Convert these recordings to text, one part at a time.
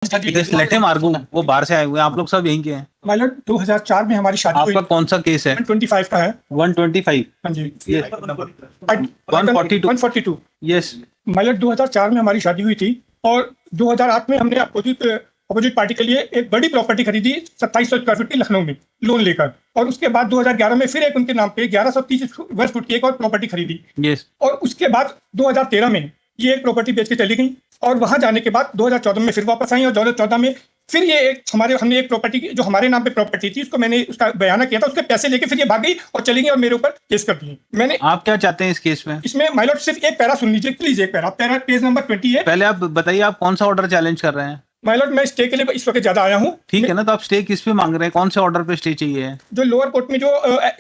लेटे मार्गो वो बाहर से आए हुए हैं, आप लोग सब यहीं के हैं। माइलॉर्ड 2004 में हमारी शादी हुई। आपका कौन सा केस है? 125 का है। 125। हाँ जी। ये 142। यस। माइलॉर्ड 2004 में हमारी शादी हुई थी और 2008 में हमने अपोजिट पार्टी के लिए एक बड़ी प्रॉपर्टी खरीदी 2700 स्क्वायर फीट की लखनऊ में लोन लेकर, और उसके बाद 2011 में फिर एक उनके नाम पे 1130 वर्ग फुट की एक और प्रॉपर्टी खरीदी। यस। और उसके बाद 2013 में ये एक प्रॉपर्टी बेच के चली गई, और वहां जाने के बाद 2014 में फिर वापस आई, और 2014 में फिर ये एक हमने एक प्रॉपर्टी जो हमारे नाम पे प्रॉपर्टी थी उसको मैंने उसका बयाना किया था, उसके पैसे लेके फिर ये भाग गई और चली गई और मेरे ऊपर केस कर दिए। मैंने आप क्या चाहते हैं इस केस में? इसमें माइलॉर्ड सिर्फ एक पैरा सुन लीजिए प्लीज, एक पैरा पेज नंबर 20 है। पहले आप बताइए आप कौन सा ऑर्डर चैलेंज कर रहे हैं? माइलॉर्ड मैं स्टे के लिए इस वक्त ज्यादा आया हूँ। ठीक है ना, तो आप स्टे किस पे मांग रहे हैं? कौन से ऑर्डर पे स्टे चाहिए? जो लोअर कोर्ट में जो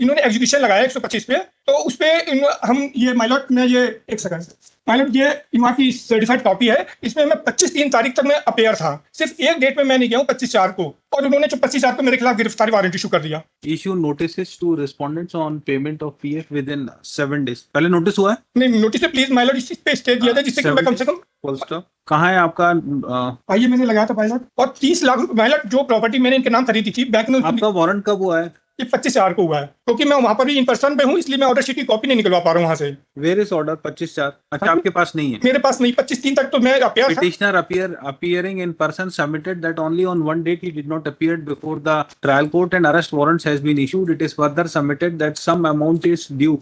इन्होंने एग्जीक्यूशन लगाया 125 पे, तो उस पे हम ये माइलॉर्ड में ये एक सेकंड माइलॉर्ड ये वहाँ की सर्टिफाइड कॉपी है, इसमें मैं 25/3 तारीख तक मैं अपेयर था, सिर्फ एक डेट में मैं नहीं गया हूँ 25/4 को, और उन्होंने जो 25/4 को मेरे खिलाफ गिरफ्तारी वारंट इशू कर दिया। Issue notice to respondents on payment of PF within 7 days. पहले नोटिस हुआ है? नहीं, नोटिस पे प्लीज माइलॉर्ड इस पे स्टे दिया जाए जिससे कि मैं कम से कम। Full stop. कहाँ है आपका? आइए मैंने लगाया था माइलॉर्ड, और 30 लाख माइलॉर्ड जो प्रॉपर्टी मैंने इनके नाम खरीदी थी बैंक में। आपका वारंट कब हुआ है? ये 25/4 को हुआ है, क्योंकि मैं वहां पर भी इन पर्सन पे हूँ, इसलिए मैं ऑर्डर शीट की कॉपी नहीं निकलवा पा रहा हूँ वहां से। Where is order 25/4? अच्छा, आपके पास नहीं है? मेरे पास नहीं, 25/3 तक तो मैं अपेयर था। Petitioner appearing in person submitted that only on one date he did not appear before the trial court and arrest warrants has been issued. It is further submitted that some amount is due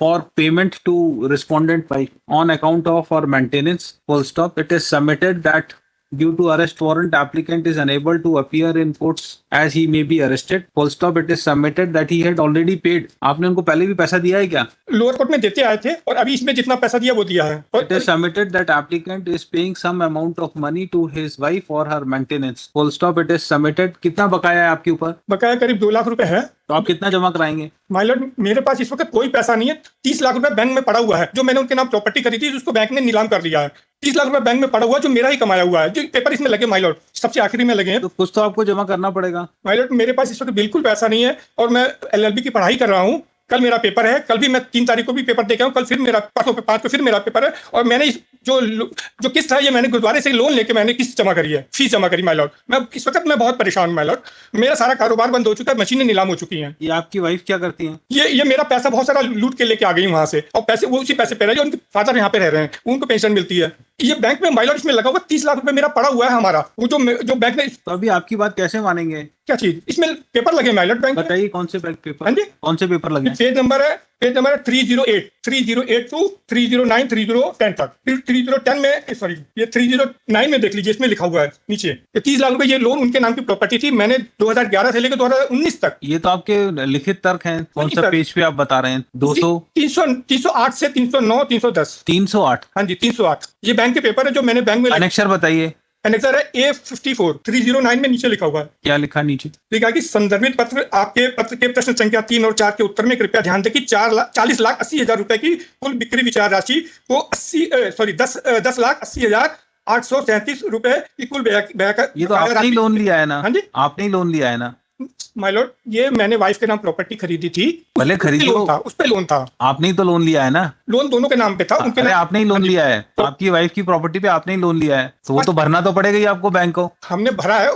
for payment to respondent by on account of or maintenance. Full stop. It is submitted that due to arrest warrant applicant is unable to appear in courts as he may be arrested. Full stop. It is submitted that he had already paid. आपने उनको पहले भी पैसा दिया है क्या? Lower court में देते आए थे और अभी इसमें जितना पैसा दिया वो दिया है। It is submitted that applicant is paying some amount of money to his wife for her maintenance. Full stop. It is submitted. कितना बकाया है आपके ऊपर? बकाया करीब 2 लाख रुपए है। तो आप कितना जमा कराएंगे? माइलॉर्ड मेरे पास इस वक्त कोई पैसा नहीं है, 30 लाख रुपए बैंक में पड़ा हुआ है, जो मैंने उनके नाम प्रॉपर्टी खरीदी उसको बैंक ने नीलाम कर दिया है। 30 लाख रुपए बैंक में पड़ा हुआ है जो मेरा ही कमाया हुआ है, जो पेपर इसमें लगे माइलॉर्ड सबसे आखिरी में लगे हैं। तो कुछ तो आपको जमा करना पड़ेगा। माइलॉर्ड मेरे पास इस वक्त बिल्कुल पैसा नहीं है, और मैं LLB की पढ़ाई कर रहा हूँ। कल मेरा पेपर है, कल भी मैं 3 तारीख को भी पेपर दे के आऊँ, कल फिर मेरा 5 को फिर मेरा पेपर है, और मैंने जो किस्त है ये मैंने गुरुद्वारे से लोन लेके मैंने किस्त जमा करी है, फीस जमा करी माइलॉर्ड। मैं इस वक्त मैं बहुत परेशान हूँ माइलॉर्ड, मेरा सारा कारोबार बंद हो चुका है, मशीनें नीलाम हो चुकी हैं। ये आपकी वाइफ क्या करती हैं? ये मेरा पैसा बहुत सारा लूट के लेके आ गई वहां से, और पैसे वो उसी पैसे पे रह जो उनके फादर यहाँ पे रह रहे हैं, उनको पेंशन मिलती है। ये बैंक में माइलॉर्ड इसमें लगा हुआ 30 लाख रुपए मेरा पड़ा हुआ है हमारा, वो जो बैंक ने। तो अभी आपकी बात कैसे मानेंगे? क्या चीज? इसमें पेपर लगे माइलॉर्ड बैंक। बताइए कौन से बैंक पेपर? हाँ जी, कौन से पेपर लगे? पेज नंबर है 308 to 309 3010 तक। 3010 में सॉरी ये 309 में देख लीजिए, इसमें लिखा हुआ है नीचे। ये 30 लाख रुपए ये लोन उनके नाम की प्रॉपर्टी थी, मैंने 2011 से लेकर 2019 तक। ये तो आपके लिखित तर्क हैं। कौन सा पेज पे आप बता रहे हैं? 308 से 309 310 308। हाँ जी 308। ये बैंक के पेपर है जो मैंने बैंक में। अनेक्सर बताइए। अनेक्सर है A54 309 में नीचे लिखा हुआ है। क्या लिखा नीचे? लिखा कि संदर्भित पत्र आपके पत्र के प्रश्न संख्या 3 और 4 के उत्तर में कृपया ध्यान दें कि 40,80,000 रुपए की कुल बिक्री विचार राशि को 10,80,837 रुपए की कुल ये तो आपने ही लोन लिया है ना? हाँ जी, आपने ही लोन लिया है ना? माय लॉर्ड ये मैंने वाइफ के नाम प्रॉपर्टी खरीदी थी, भले खरीदी लोन था, उस पे लोन था। आपने ही तो लोन लिया है ना? लोन दोनों के नाम पे था। उनके अरे आपने ही लोन लिया है, तो आपकी वाइफ की प्रॉपर्टी पे आपने ही लोन लिया है, तो वो तो भरना तो पड़ेगा ही आपको बैंक को। हमने भरा है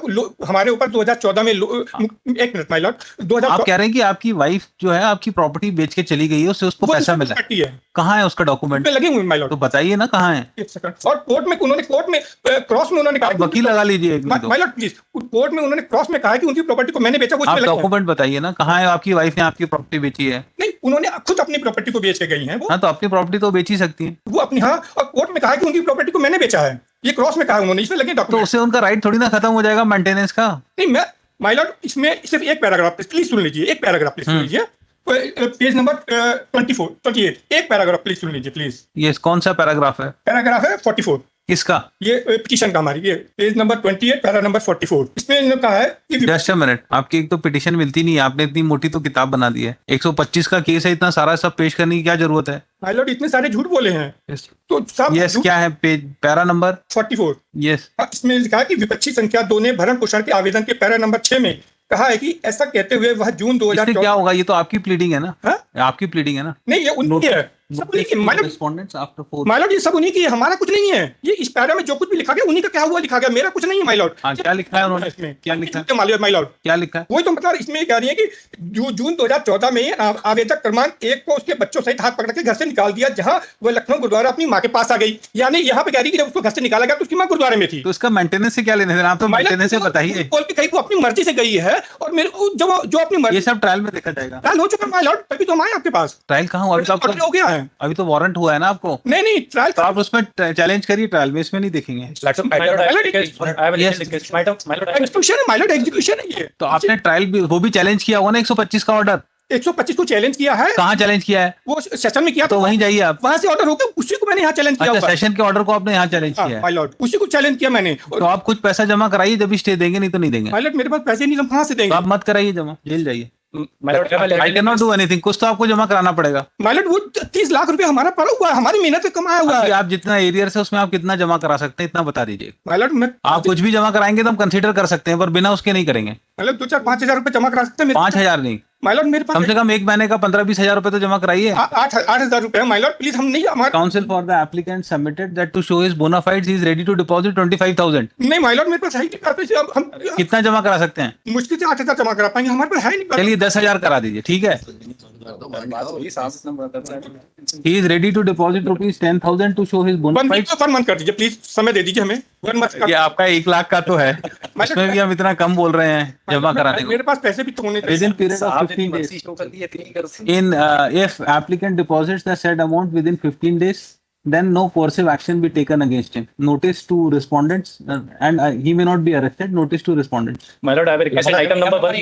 हमारे ऊपर 2014 में एक मिनट माय लॉर्ड, आप कह रहे हैं कि आपकी वाइफ जो है आपकी प्रॉपर्टी बेच के चली गई है, उससे उसको पैसा मिला है। कहाँ है उसका डॉक्यूमेंट? लगे हुए माय लॉर्ड, तो बताइए ना कहाँ है। एक सेकंड। और कोर्ट में क्रॉस में उन्होंने कहा, वकील लगा लीजिए माय लॉर्ड प्लीज। कोर्ट में उन्होंने क्रॉस में कहा कि उनकी प्रॉपर्टी को मैंने बेचा। आप डॉक्यूमेंट बताइए ना, कहाँ है आपकी वाइफ ने आपकी प्रॉपर्टी बेची है? नहीं, उन्होंने खुद अपनी प्रॉपर्टी को बेच के गई हैं वो। हाँ, तो अपनी प्रॉपर्टी तो बेच ही सकती है वो अपनी। हाँ, और कोर्ट में कहा कि उनकी प्रॉपर्टी को मैंने बेचा है, ये क्रॉस में कहा उन्होंने, इसमें लगे डॉक्यूमेंट। तो उससे उनका राइट थोड़ी ना खत्म हो जाएगा मेंटेनेंस का। नहीं, मैं माय लॉर्ड इसमें सिर्फ एक पैराग्राफ प्लीज सुन लीजिए, एक पैराग्राफ प्लीज सुन लीजिए, पेज नंबर 28 एक पैराग्राफ प्लीज सुन लीजिए प्लीज। ये कौन सा पैराग्राफ है? पैराग्राफ है 44। किसका? ये पिटीशन का हमारी, ये पेज नंबर 28 पैरा नंबर 44। इसमें इन्होंने कहा है कि जस्ट अ मिनट, आपकी एक तो पिटीशन मिलती नहीं है, आपने इतनी मोटी तो किताब बना दी है। 125 का केस है, इतना सारा सब पेश करने की क्या जरूरत है? माय लॉर्ड इतने सारे झूठ बोले हैं तो सब। यस, क्या है पेज पैरा नंबर 44? यस, इसमें लिखा है कि विपक्षी संख्या 2 ने भरण पोषण के आवेदन के पैरा नंबर 6 में कहा है कि ऐसा कहते हुए वह जून 2014। क्या होगा? ये तो आपकी प्लीडिंग है ना? हा? आपकी प्लीडिंग है ना? नहीं, ये उनकी है। सब उन्हीं की मतलब Respondents after 4. माय लॉर्ड, ये सब उन्हीं की है, हमारा कुछ नहीं है। ये इस पैरा में जो कुछ भी लिखा गया उन्हीं का क्या हुआ लिखा गया, मेरा कुछ नहीं है माय लॉर्ड। हाँ, क्या लिखा है उन्होंने? इसमें क्या लिखा है? माय लॉर्ड, क्या लिखा है? वही तो मतलब इसमें ये कह रही है कि जून 2014 में आवेदक क्रमांक 1 को उसके बच्चों सहित हाथ पकड़ के घर से निकाल दिया, जहां वह लखनऊ गुरुद्वारा अपनी मां के पास आ गई। यानी यहाँ पे कह रही है कि जब उसको घर से निकाला गया तो उसकी मां गुरुद्वारे में थी। तो इसका मेंटेनेंस से क्या लेने देना? आप तो मेंटेनेंस से बताइए। बोल के कहीं वो अपनी मर्जी से गई है और मेरे जो अपनी मर्जी ये सब ट्रायल में देखा जाएगा। ट्रायल हो चुका है माय लॉर्ड, तभी तो हम आए आपके पास। ट्रायल कहाँ हुआ? अभी तो आपको हो गया है। अभी तो वारंट हुआ है ना आपको। नहीं ट्रायल तो आप उसमें चैलेंज करिए, ट्रायल में, इसमें नहीं देखेंगे। एग्जीक्यूशन है माय लॉर्ड, एग्जीक्यूशन है ये। तो आपने ट्रायल भी, वो भी चैलेंज किया होगा ना 125 का ऑर्डर? 125 को चैलेंज किया है। कहाँ चैलेंज किया है? वो सेशन में किया तो वहीं जाइए आप। वहां से ऑर्डर होकर उसी को मैंने यहाँ चैलेंज किया। अच्छा, सेशन के ऑर्डर को आपने यहाँ चैलेंज किया है? माय लॉर्ड, उसी को चैलेंज किया मैंने। तो आप कुछ पैसा जमा कराइए, जब भी स्टे देंगे, नहीं तो नहीं देंगे। माय लॉर्ड, मेरे पास पैसे नहीं, हम कहाँ से तो देंगे? आप मत कराइए जमा, जेल जाइए। I can not do anything, कुछ तो आपको जमा कराना पड़ेगा। माय लॉर्ड, वो 30 लाख रुपए हमारा पड़ा हुआ है, हमारी मेहनत से कमाया हुआ अभी है। आप जितना एरियर है उसमें आप कितना जमा करा सकते हैं, इतना बता दीजिए। माय लॉर्ड, मैं आप कुछ भी जमा कराएंगे तो हम कंसीडर कर सकते हैं, पर बिना उसके नहीं करेंगे। मतलब 2-4-5 हजार रुपए जमा करा सकते हैं। 5,000 नहीं, माय लॉर्ड, मेरे पास कम से कम एक महीने का 15-20 हजार रुपए तो जमा कराइए। 8,000 रुपए है माय लॉर्ड, प्लीज। हम नहीं, हमारा council for the applicant submitted that to show his bonafides he is ready to deposit 25,000। नहीं माय लॉर्ड, मेरे पास है ही नहीं पैसे। अब हम कितना जमा करा सकते हैं? मुश्किल से 8,000 जमा करा पाएंगे, हमारे पास है ही नहीं पैसे। चलिए 10,000 करा दीजिए, ठीक है। He is ready to deposit ₹10,000 to show his bonafides. 1 month कर दीजिए प्लीज, समय दे दीजिए हमें। 1 मंथ ये आपका 1 लाख का तो है, उसमें भी हम इतना कम बोल रहे हैं जमा कराने को। मेरे पास पैसे भी तो होने चाहिए। Within period of 15 days. In if applicant deposits the said amount within 15 days, then no coercive action be taken against him. Notice to respondents and he may not be arrested. Notice to respondents. My lord, I have a request. Item number 1.